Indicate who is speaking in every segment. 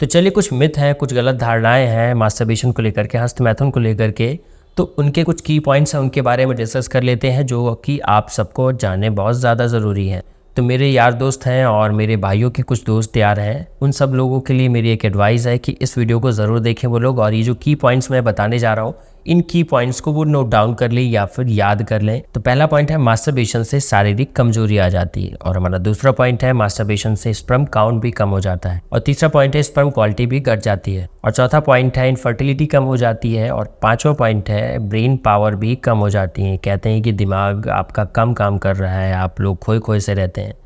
Speaker 1: तो चलिए कुछ मिथ हैं, कुछ गलत धारणाएं हैं मास्टरबेशन को लेकर के, हस्तमैथुन को लेकर के। तो उनके कुछ की पॉइंट्स हैं, उनके बारे में डिस्कस कर लेते हैं जो कि आप सबको जानने बहुत ज़्यादा ज़रूरी है। तो मेरे यार दोस्त हैं और मेरे भाइयों के कुछ दोस्त यार हैं, उन सब लोगों के लिए मेरी एक एडवाइस है कि इस वीडियो को ज़रूर देखें वो लोग, और ये जो की पॉइंट्स मैं बताने जा रहा हूँ इन की पॉइंट्स को वो नोट डाउन कर लें या फिर याद कर लें। तो पहला पॉइंट है मास्टरबेशन से शारीरिक कमजोरी आ जाती है, और हमारा दूसरा पॉइंट है मास्टरबेशन से स्पर्म काउंट भी कम हो जाता है, और तीसरा पॉइंट है स्पर्म क्वालिटी भी घट जाती है, और चौथा पॉइंट है इनफर्टिलिटी कम हो जाती है, और पांचवा पॉइंट है ब्रेन पावर भी कम हो जाती है। कहते हैं कि दिमाग आपका कम काम कर रहा है, आप लोग खोए खोए से रहते हैं।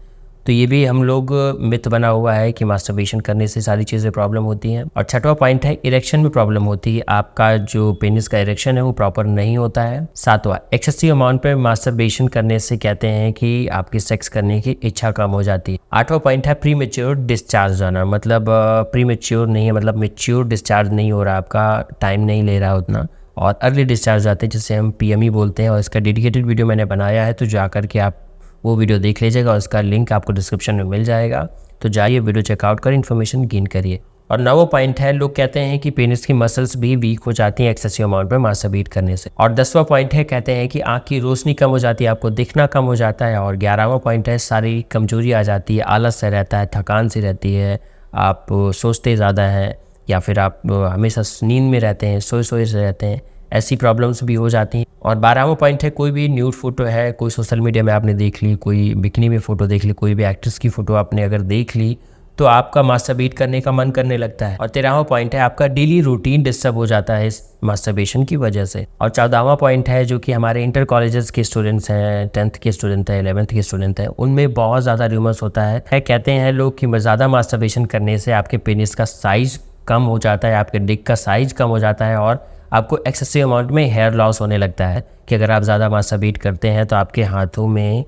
Speaker 1: तो ये भी हम लोग मिथ बना हुआ है कि मास्टरबेशन करने से सारी चीज़ें प्रॉब्लम होती हैं। और छठवां पॉइंट है इरेक्शन में प्रॉब्लम होती है, आपका जो पेनिस का इरेक्शन है वो प्रॉपर नहीं होता है। सातवां एक्सेसिव अमाउंट पे मास्टरबेशन करने से कहते हैं कि आपकी सेक्स करने की इच्छा कम हो जाती है। आठवां पॉइंट है प्रीमेच्योर डिस्चार्ज आना, मतलब प्रीमेच्योर नहीं है, मतलब मेच्योर डिस्चार्ज नहीं हो रहा, आपका टाइम नहीं ले रहा उतना, और अर्ली डिस्चार्ज आते हैं जिसे हम PME बोलते हैं। और इसका डेडिकेटेड वीडियो मैंने बनाया है, तो जा करके आप वो वीडियो देख लीजिएगा, और उसका लिंक आपको डिस्क्रिप्शन में मिल जाएगा। तो जाइए वीडियो चेकआउट कर इन्फॉर्मेशन गेन करिए। और नौवां पॉइंट है लोग कहते हैं कि पेनिस की मसल्स भी वीक हो जाती हैं एक्सेसिव अमाउंट में मास्टरबेट करने से। और 10वां पॉइंट है कहते हैं कि आँख की रोशनी कम हो जाती है, आपको दिखना कम हो जाता है। और 11वां पॉइंट है शारीरिक कमजोरी आ जाती है, आलस से रहता है, थकान सी रहती है, आप सोचते ज़्यादा हैं, या फिर आप हमेशा नींद में रहते हैं, सोए सोए से रहते हैं, ऐसी प्रॉब्लम्स भी हो जाती हैं। और 12वां पॉइंट है कोई भी न्यूड फोटो है, कोई सोशल मीडिया में आपने देख ली, कोई बिकनी में फ़ोटो देख ली, कोई भी एक्ट्रेस की फ़ोटो आपने अगर देख ली तो आपका मास्टरबेट करने का मन करने लगता है। और 13वां पॉइंट है आपका डेली रूटीन डिस्टर्ब हो जाता है इस मास्टरबेशन की वजह से। और 14वां पॉइंट है जो कि हमारे इंटर कॉलेजेस के स्टूडेंट्स हैं, 10th के स्टूडेंट हैं, 11th के स्टूडेंट हैं, उनमें बहुत ज़्यादा र्यूमर्स होता है। कहते हैं लोग कि ज़्यादा मास्टरबेशन करने से आपके पेनिस का साइज़ कम हो जाता है, आपके डिक का साइज़ कम हो जाता है, और आपको एक्सेसिव अमाउंट में हेयर लॉस होने लगता है कि अगर आप ज़्यादा मास्टरबेट करते हैं तो आपके हाथों में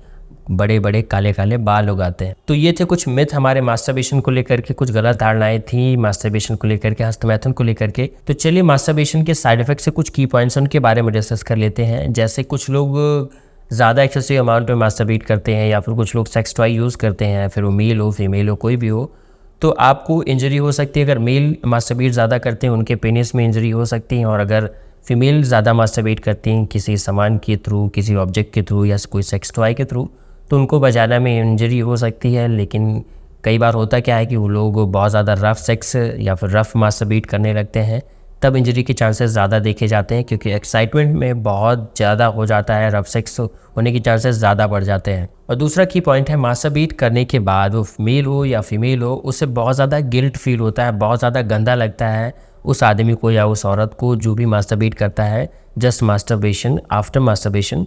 Speaker 1: बड़े बड़े काले काले बाल उगाते हैं। तो ये थे कुछ मिथ हमारे मास्टरबेशन को लेकर के, कुछ गलत धारणाएं थी मास्टरबेशन को लेकर के, हस्तमैथुन को लेकर के। तो चलिए मास्टरबेशन के साइड इफेक्ट से कुछ की पॉइंट्स उनके बारे में डिस्कस कर लेते हैं। जैसे कुछ लोग ज़्यादा एक्सेसिव अमाउंट में मास्टरबेट करते हैं, या फिर कुछ लोग सेक्स टॉय यूज़ करते हैं, फिर वो मेल हो फीमेल हो कोई भी हो, तो आपको इंजरी हो सकती है। अगर मेल मास्टरबेट ज़्यादा करते हैं उनके पेनिस में इंजरी हो सकती है, और अगर फीमेल ज़्यादा मास्टरबेट करती हैं किसी सामान के थ्रू, किसी ऑब्जेक्ट के थ्रू, या कोई सेक्स टॉय के थ्रू, तो उनको वजाना में इंजरी हो सकती है। लेकिन कई बार होता क्या है कि वो लोग बहुत ज़्यादा रफ सेक्स या फिर रफ मास्टरबेट करने लगते हैं, तब इंजरी के चांसेस ज़्यादा देखे जाते हैं, क्योंकि एक्साइटमेंट में बहुत ज़्यादा हो जाता है, रफ सेक्स होने के चांसेस ज़्यादा बढ़ जाते हैं। और दूसरा की पॉइंट है मास्टरबेट करने के बाद वो मेल हो या फीमेल हो, उससे बहुत ज़्यादा गिल्ट फील होता है, बहुत ज़्यादा गंदा लगता है उस आदमी को या उस औरत को जो भी मास्टरबेट करता है जस्ट मास्टरबेशन आफ्टर मास्टरबेशन,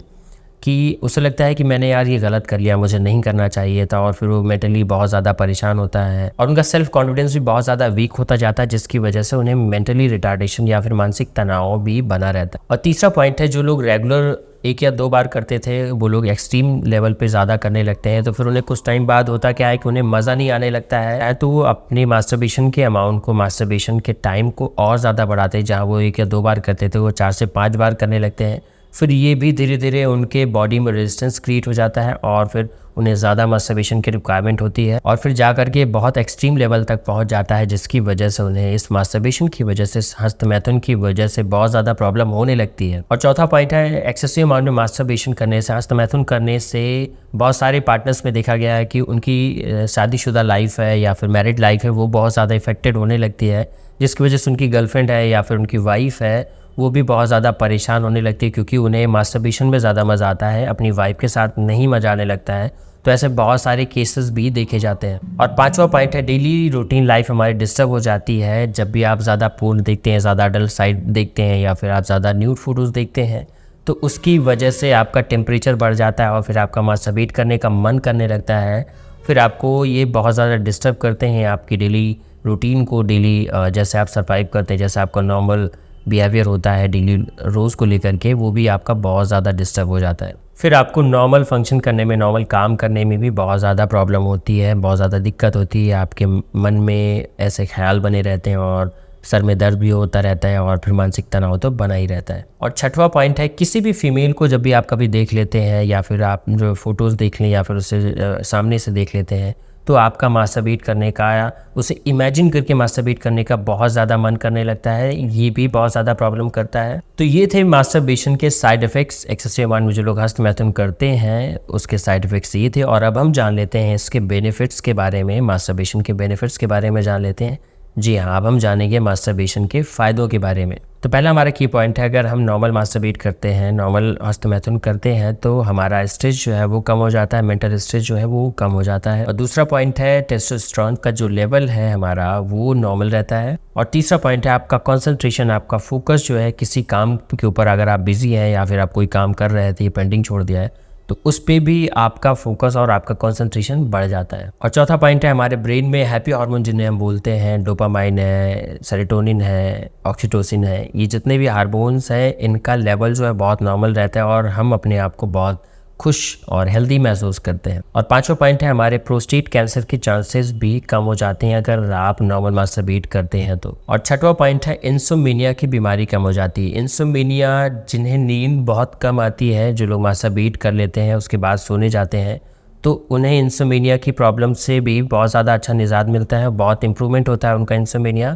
Speaker 1: कि उसे लगता है कि मैंने यार ये गलत कर लिया, मुझे नहीं करना चाहिए था, और फिर वो मेंटली बहुत ज़्यादा परेशान होता है, और उनका सेल्फ कॉन्फिडेंस भी बहुत ज़्यादा वीक होता जाता है, जिसकी वजह से उन्हें मेंटली रिटार्डेशन या फिर मानसिक तनाव भी बना रहता है। और तीसरा पॉइंट है जो लोग रेगुलर 1 या 2 बार करते थे वो लोग एक्सट्रीम लेवल पे ज़्यादा करने लगते हैं, तो फिर उन्हें कुछ टाइम बाद होता क्या है कि उन्हें मज़ा नहीं आने लगता है, तो वो अपने मास्टरबेशन के अमाउंट को, मास्टरबेशन के टाइम को और ज़्यादा बढ़ाते हैं। जहाँ वो 1 या 2 बार करते थे वो 4 से 5 बार करने लगते हैं। फिर ये भी धीरे धीरे उनके बॉडी में रेजिस्टेंस क्रिएट हो जाता है, और फिर उन्हें ज़्यादा मास्टरबेशन की रिक्वायरमेंट होती है, और फिर जा करके बहुत एक्सट्रीम लेवल तक पहुंच जाता है, जिसकी वजह से उन्हें इस मास्टरबेशन की वजह से, हस्तमैथुन की वजह से बहुत ज़्यादा प्रॉब्लम होने लगती है। और चौथा पॉइंट है एक्सेसिव अमाउंट में मास्टरबेशन करने से, हस्तमैथुन करने से बहुत सारे पार्टनर्स में देखा गया है कि उनकी शादीशुदा लाइफ है या फिर मैरिड लाइफ है वो बहुत ज़्यादा इफेक्टेड होने लगती है, जिसकी वजह से उनकी गर्लफ्रेंड है या फिर उनकी वाइफ है वो भी बहुत ज़्यादा परेशान होने लगती है, क्योंकि उन्हें मास्टरबेशन में ज़्यादा मज़ा आता है, अपनी वाइफ के साथ नहीं मज़ा आने लगता है। तो ऐसे बहुत सारे केसेस भी देखे जाते हैं। और पांचवा पॉइंट है डेली रूटीन लाइफ हमारी डिस्टर्ब हो जाती है जब भी आप ज़्यादा पोर्न देखते हैं, ज़्यादा अडल्ट साइट देखते हैं, या फिर आप ज़्यादा न्यूड फोटोज़ देखते हैं, तो उसकी वजह से आपका टेम्परेचर बढ़ जाता है, और फिर आपका मास्टरबेट करने का मन करने लगता है। फिर आपको ये बहुत ज़्यादा डिस्टर्ब करते हैं आपकी डेली रूटीन को, डेली जैसे आप सर्वाइव करते हैं, जैसे आपका नॉर्मल बिहेवियर होता है डेली रोज़ को लेकर के, वो भी आपका बहुत ज़्यादा डिस्टर्ब हो जाता है। फिर आपको नॉर्मल फंक्शन करने में, नॉर्मल काम करने में भी बहुत ज़्यादा प्रॉब्लम होती है, बहुत ज़्यादा दिक्कत होती है, आपके मन में ऐसे ख्याल बने रहते हैं, और सर में दर्द भी होता रहता है, और फिर मानसिक तनाव तो बना ही रहता है। और छठवां पॉइंट है किसी भी फीमेल को जब भी आप कभी देख लेते हैं, या फिर आप जो फ़ोटोज़ देख लें या फिर उसे सामने से देख लेते हैं, तो आपका मास्टरबेट करने का, उसे इमेजिन करके मास्टरबेट करने का बहुत ज़्यादा मन करने लगता है। ये भी बहुत ज़्यादा प्रॉब्लम करता है। तो ये थे मास्टरबेशन के साइड इफ़ेक्ट्स। एक्सेसिव अमाउंट में जो लोग हस्तमैथुन करते हैं उसके साइड इफ़ेक्ट्स ये थे। और अब हम जान लेते हैं इसके बेनिफिट्स के बारे में, मास्टरबेशन के बेनिफिट्स के बारे में जान लेते हैं। जी हाँ, अब हम जानेंगे मास्टरबेशन के फ़ायदों के बारे में। तो पहला हमारा की पॉइंट है, अगर हम नॉर्मल मास्टरबेट करते हैं, नॉर्मल हस्तमैथुन करते हैं तो हमारा स्ट्रेस जो है वो कम हो जाता है, मेंटल स्ट्रेस जो है वो कम हो जाता है। और दूसरा पॉइंट है, टेस्टोस्टेरोन का जो लेवल है हमारा वो नॉर्मल रहता है। और तीसरा पॉइंट है, आपका कंसंट्रेशन, आपका फोकस जो है किसी काम के ऊपर, अगर आप बिजी हैं या फिर आप कोई काम कर रहे थे, पेंडिंग छोड़ दिया है, तो उस पे भी आपका फोकस और आपका कंसंट्रेशन बढ़ जाता है। और चौथा पॉइंट है, हमारे ब्रेन में हैप्पी हार्मोन जिन्हें हम बोलते हैं, डोपामाइन है, सेरोटोनिन है, ऑक्सीटोसिन है, ये जितने भी हार्मोन्स हैं इनका लेवल जो है बहुत नॉर्मल रहता है और हम अपने आप को बहुत खुश और हेल्दी महसूस करते हैं। और पांचवा पॉइंट है, हमारे प्रोस्टेट कैंसर के चांसेस भी कम हो जाते हैं अगर आप नॉर्मल मास्टरबेट करते हैं तो। और छठवां पॉइंट है, इंसोम्निया की बीमारी कम हो जाती है। इंसोम्निया, जिन्हें नींद बहुत कम आती है, जो लोग मास्टरबेट कर लेते हैं उसके बाद सोने जाते हैं, तो उन्हें इंसोम्निया की प्रॉब्लम से भी बहुत ज़्यादा अच्छा निजात मिलता है, बहुत इंप्रूवमेंट होता है उनका इंसोम्निया।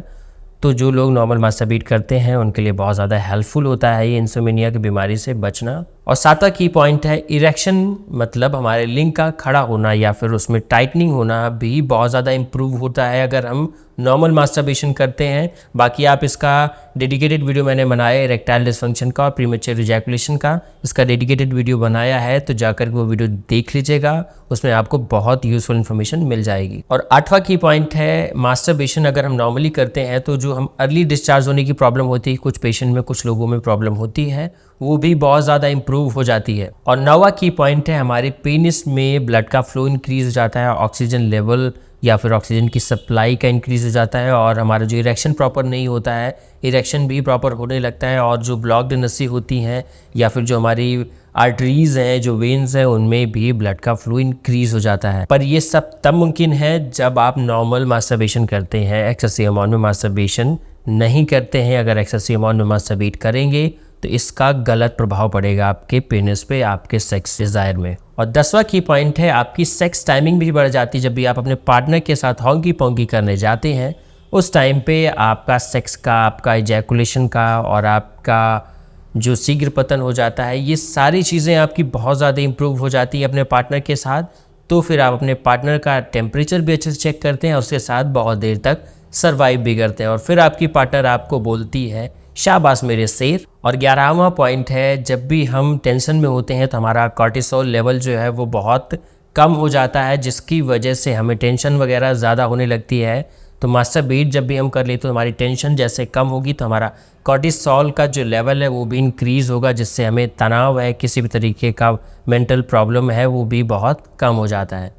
Speaker 1: तो जो लोग नॉर्मल मास्टरबेट करते हैं उनके लिए बहुत ज़्यादा हेल्पफुल होता है ये इंसोम्निया की बीमारी से बचना। और सातवां की पॉइंट है, इरेक्शन, मतलब हमारे लिंग का खड़ा होना या फिर उसमें टाइटनिंग होना भी बहुत ज़्यादा इम्प्रूव होता है अगर हम नॉर्मल मास्टरबेशन करते हैं। बाकी आप इसका डेडिकेटेड वीडियो मैंने बनाया है इरेक्टाइल डिसफंक्शन का और प्रीमेच्योर इजैकुलेशन का, इसका डेडिकेटेड वीडियो बनाया है, तो जाकर वो वीडियो देख लीजिएगा, उसमें आपको बहुत यूज़फुल इन्फॉर्मेशन मिल जाएगी। और आठवां की पॉइंट है, मास्टरबेशन अगर हम नॉर्मली करते हैं तो जो हम अर्ली डिस्चार्ज होने की प्रॉब्लम होती है, कुछ पेशेंट में, कुछ लोगों में प्रॉब्लम होती है, वो भी बहुत ज़्यादा इम्प्रूव हो जाती है। और नौवां की पॉइंट है, हमारे पेनिस में ब्लड का फ्लो इंक्रीज हो जाता है, ऑक्सीजन लेवल या फिर ऑक्सीजन की सप्लाई का इंक्रीज हो जाता है और हमारा जो इरेक्शन प्रॉपर नहीं होता है, इरेक्शन भी प्रॉपर होने लगता है। और जो ब्लॉक्ड नसें होती हैं या फिर जो हमारी आर्टरीज हैं, जो वेन्स हैं, उनमें भी ब्लड का फ्लो इंक्रीज हो जाता है। पर ये सब तब मुमकिन है जब आप नॉर्मल मास्टरबेशन करते हैं, एक्सेसिव अमाउंट में मास्टरबेशन नहीं करते हैं। अगर एक्सेसिव अमाउंट में मास्टरबेट करेंगे तो इसका गलत प्रभाव पड़ेगा आपके पेनिस पे, आपके सेक्स डिज़ायर में। और 10वां की पॉइंट है, आपकी सेक्स टाइमिंग भी बढ़ जाती है। जब भी आप अपने पार्टनर के साथ हॉन्की पॉन्की करने जाते हैं उस टाइम पे आपका सेक्स का, आपका इजैकुलेशन का और आपका जो शीघ्र पतन हो जाता है, ये सारी चीज़ें आपकी बहुत ज़्यादा इंप्रूव हो जाती है अपने पार्टनर के साथ। तो फिर आप अपने पार्टनर का टेम्परेचर भी अच्छे से चेक करते हैं और उसके साथ बहुत देर तक सर्वाइव भी करते हैं और फिर आपकी पार्टनर आपको बोलती है, शाबाश मेरे शेर। और 11वां पॉइंट है, जब भी हम टेंशन में होते हैं तो हमारा कॉर्टिसोल लेवल जो है वो बहुत कम हो जाता है, जिसकी वजह से हमें टेंशन वगैरह ज़्यादा होने लगती है। तो मास्टरबेट जब भी हम कर लेते तो हमारी टेंशन जैसे कम होगी तो हमारा कॉर्टिसोल का जो लेवल है वो भी इंक्रीज़ होगा, जिससे हमें तनाव है, किसी भी तरीके का मेंटल प्रॉब्लम है, वो भी बहुत कम हो जाता है।